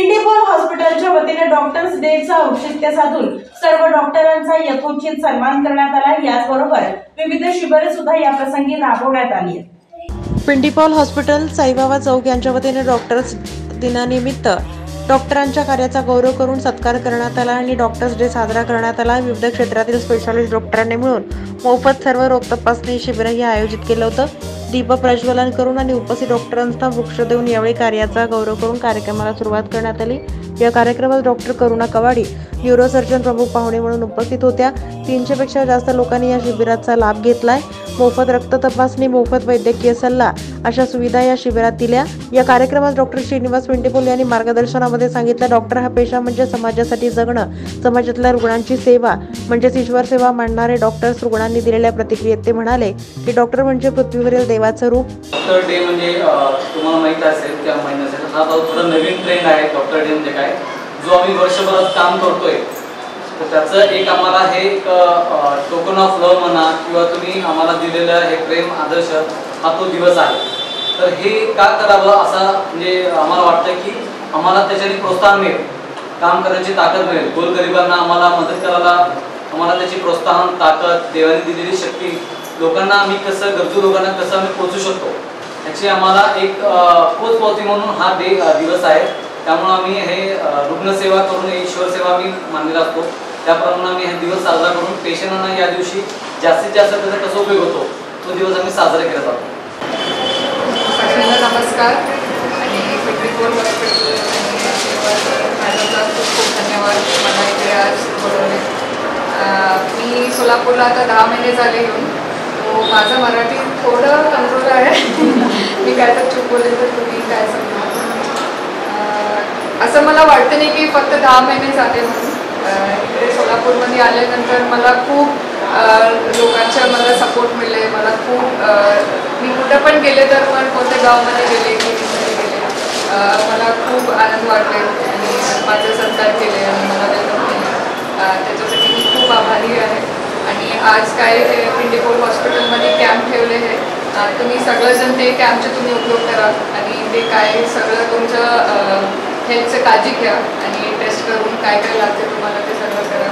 पिंडीपोल हॉस्पिटलच्या वतीने डॉक्टर्स डेचा औचित्य साधून सर्व डॉक्टरांचा यथोचित सन्मान करण्यात आला। याचबरोबर विविध शिबिरे सुद्धा या प्रसंगी राबवण्यात आली। पिंडीपोल हॉस्पिटल साईबाबा चौक यांच्या वतीने डॉक्टर्स दिनानिमित्त डॉक्टरांच्या कार्याचा गौरव करून सत्कार करण्यात आला आणि डॉक्टर्स डे साजरा करण्यात आला। विविध क्षेत्रातील स्पेशालिस्ट डॉक्टरांनी मिळून मोफत सर्व रोग तपासणी शिबिरही आयोजित केलं होतं। दीप प्रज्वलन करून आणि उपस्थित डॉक्टरांना वृक्ष देऊन यावेळी कार्याचा गौरव करून कार्यक्रमाला सुरुवात करण्यात आली। या कार्यक्रमात डॉक्टर करुणा कवाडी, न्यूरोसर्जन प्रमुख पाहुणे म्हणून उपस्थित होत्या। 300 पेक्षा जास्त लोकांनी या शिबिराचा लाभ घेतलाय। मोफत रक्त तपासणी, मोफत वैद्यकीय सल्ला अशा सुविधा या शिबिरात दिल्या। या कार्यक्रमात डॉक्टर श्रीनिवास पिंडीपोल यांनी मार्गदर्शनामध्ये सांगितलं, डॉक्टर हा पेशा म्हणजे समाजासाठी जगणं, समाजातल्या रुग्णांची सेवा म्हणजे ईश्वर सेवा मानणारे डॉक्टर्स। रुग्णांनी दिलेल्या प्रतिक्रियेत ते म्हणाले की डॉक्टर म्हणजे पृथ्वीवरील देवाचं रूप। डॉक्टर डे म्हणजे तुम्हाला माहित असेल त्या महिन्यासाठी हा थोडा नवीन ट्रेंड आहे। डॉक्टर डे म्हणजे काय, जो आम्ही वर्षभरात काम करतोय तर त्याचं एक आम्हाला हे एक टोकन ऑफ लव्ह म्हणा किंवा तुम्ही आम्हाला दिलेलं हे प्रेम आदर्श हा तो दिवस आहे। तर हे का करावं असं म्हणजे आम्हाला वाटतं की आम्हाला त्याच्याने प्रोत्साहन मिळेल, काम करण्याची ताकद मिळेल, गोरगरिबांना आम्हाला मदत करायला आम्हाला त्याची प्रोत्साहन, ताकद, देवाने दिलेली शक्ती, लोकांना आम्ही कसं, गरजू लोकांना कसं आम्ही पोहोचू शकतो याची आम्हाला एक पोचपावती म्हणून हा दिवस आहे। त्यामुळे आम्ही हे रुग्णसेवा करून ईश्वर सेवा आम्ही मानलेला असतो। त्याप्रमाणे आम्ही हे दिवस साजरा करून पेशंटांना या दिवशी जास्तीत जास्त त्याचा कसा उपयोग होतो तो दिवस आम्ही साजरा केला जातो। सगळ्यांना नमस्कार आणि पिंडीपोल हॉस्पिटल मॅडमचा खूप खूप धन्यवाद मला इथे आज बोलवले। मी सोलापूरला आता 10 महिने झाले येऊन, तो माझं मराठी थोडं कमजोर आहे मी काय तर चूक बोलले तर तुम्ही काय समजा। असं मला वाटतं नाही की फक्त 10 महिने झाले म्हणून। इकडे सोलापूरमध्ये आल्यानंतर मला खूप लोकांच्या मला सपोर्ट मिळले। मला खूप मी कुठं पण गेले तर पण कोणत्या गावामध्ये गेले की गेले मला खूप आनंद वाटले आणि माझे सत्कार केले आणि मला वेलकम केले, त्याच्यासाठी मी खूप आभारी आहे। आणि आज काय पिंडीपोल हॉस्पिटलमध्ये कॅम्प ठेवले आहे, तुम्ही सगळेजण ते कॅम्पचे तुम्ही उपयोग करा आणि ते काय सगळं तुमचं हेल्थचं काळजी घ्या आणि टेस्ट करून काय काय लागते तुम्हाला ते सगळं करा।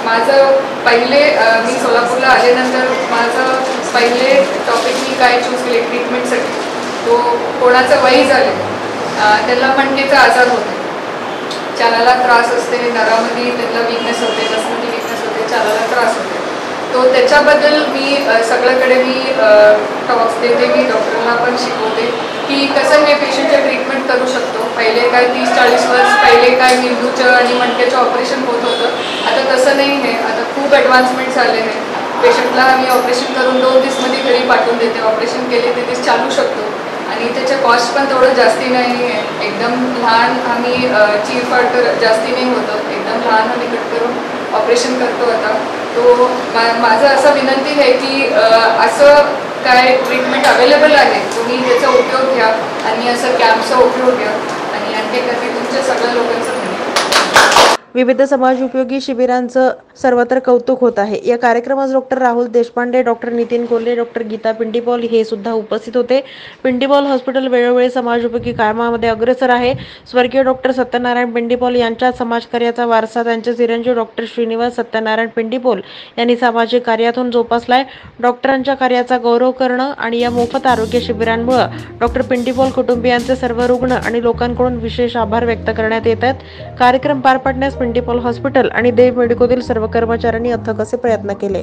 माझं पहिले मी सोलापूरला आल्यानंतर माझं पहिले टॉपिक मी काय चूज केले ट्रीटमेंटसाठी, तो कोणाचं वय झाले त्याला मणकेचा आजार होते, चालायला त्रास असते, नरामध्ये त्याला विकनेस होते, नसमध्ये विकनेस होते, चालायला त्रास होते। तो त्याच्याबद्दल मी सगळ्याकडे मी टॉक्स देते, मी डॉक्टरांना पण शिकवते की कसं हे पेशंटचं ट्रीटमेंट करू शकतो। पहिले काय 30-40 वर्ष पहिले काय मेंदूचं आणि मणक्याचं ऑपरेशन होत होतं, आता तसं नाही आहे, आता खूप ॲडव्हान्समेंट झाले आहे। पेशंटला आम्ही ऑपरेशन करून 2 दिवसामध्ये घरी पाठवून देते, ऑपरेशन केले ते दिवस चालू शकतो आणि त्याचं कॉस्ट पण थोडं जास्ती नाही आहे। एकदम लहान आम्ही चीरफाड जास्ती नाही होतं, एकदम लहान आम्ही कट करून ऑपरेशन करतो आता। तो माझं असं विनंती आहे की असं काय ट्रीटमेंट अवेलेबल आहे, तुम्ही त्याचा उपयोग घ्या आणि असं कॅम्पचा उपयोग घ्या आणि आणखी कधी तुमच्या सगळ्या लोकांचं धन्यवाद। विविध समाज उपयोगी शिबिरांचं सर्वत्र कौतुक होत आहे। या कार्यक्रमात doctor Rahul Deshpande, doctor Nitin Kolhe, doctor Geeta Pindipol हे सुद्धा उपस्थित होते। पिंडीपोल हॉस्पिटल वेळोवेळी समाज उपयोगी कामामध्ये अग्रेसर आहे। स्वर्गीय डॉक्टर सत्यनारायण पिंडीपोल यांच्या समाजकार्याचा वारसा त्यांचे चिरंजीव डॉक्टर श्रीनिवास सत्यनारायण पिंडीपोल यांनी सामाजिक कार्यातून जोपासलाय। डॉक्टरांच्या कार्याचा गौरव करणं आणि या मोफत आरोग्य शिबिरांमुळे डॉक्टर पिंडीपोल कुटुंबियांचे सर्व रुग्ण आणि लोकांकडून विशेष आभार व्यक्त करण्यात येतात। कार्यक्रम पार पाडण्यास पिंडीपोल हॉस्पिटल आणि देव मेडिकोतील सर्व कर्मचाऱ्यांनी अथक असे प्रयत्न केले।